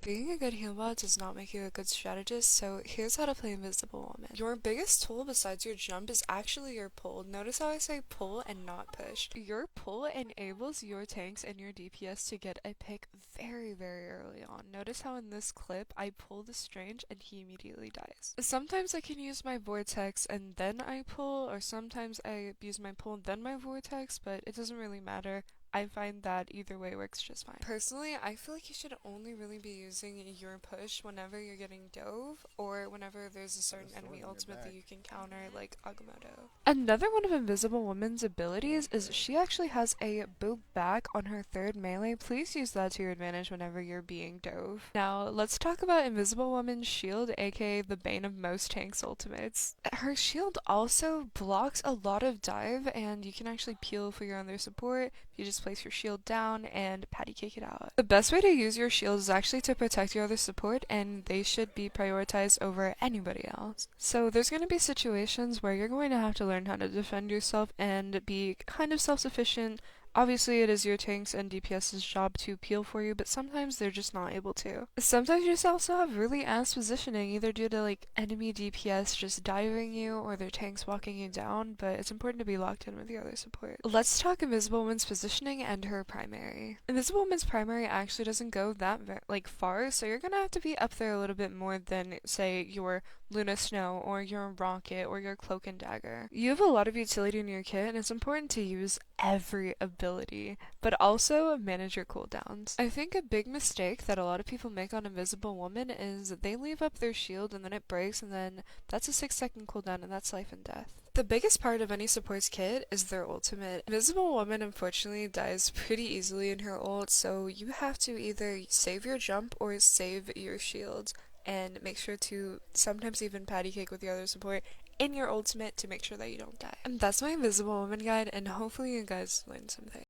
Being a good healbot does not make you a good strategist, so here's how to play Invisible Woman. Your biggest tool besides your jump is actually your pull. Notice how I say pull and not push. Your pull enables your tanks and your DPS to get a pick very, very early on. Notice how in this clip I pull the Strange and he immediately dies. Sometimes I can use my Vortex and then I pull, or sometimes I use my pull and then my Vortex, but it doesn't really matter. I find that either way works just fine. Personally, I feel like you should only really be using your push whenever you're getting dove or whenever there's a certain enemy ultimate that you can counter, like Agamotto. Another one of Invisible Woman's abilities is she actually has a boop back on her third melee. Please use that to your advantage whenever you're being dove. Now, let's talk about Invisible Woman's shield, aka the bane of most tanks' ultimates. Her shield also blocks a lot of dive, and you can actually peel for your other support. You just place your shield down and patty cake it out. The best way to use your shield is actually to protect your other support, and they should be prioritized over anybody else. So there's going to be situations where you're going to have to learn how to defend yourself and be kind of self-sufficient. Obviously, it is your tanks and DPS's job to peel for you, but sometimes they're just not able to. Sometimes you just also have really ass positioning, either due to like enemy DPS just diving you or their tanks walking you down, but it's important to be locked in with your other support. Let's talk Invisible Woman's positioning and her primary. Invisible Woman's primary actually doesn't go that far, so you're gonna have to be up there a little bit more than, say, your Luna Snow or your Rocket or your Cloak and Dagger. You have a lot of utility in your kit, and it's important to use every ability, but also manage your cooldowns. I think a big mistake that a lot of people make on Invisible Woman is they leave up their shield and then it breaks, and then that's a 6-second cooldown, and that's life and death. The biggest part of any support's kit is their ultimate. Invisible Woman unfortunately dies pretty easily in her ult, so you have to either save your jump or save your shield, and make sure to sometimes even patty cake with your other support in your ultimate to make sure that you don't die. And that's my Invisible Woman guide, and hopefully you guys learned something.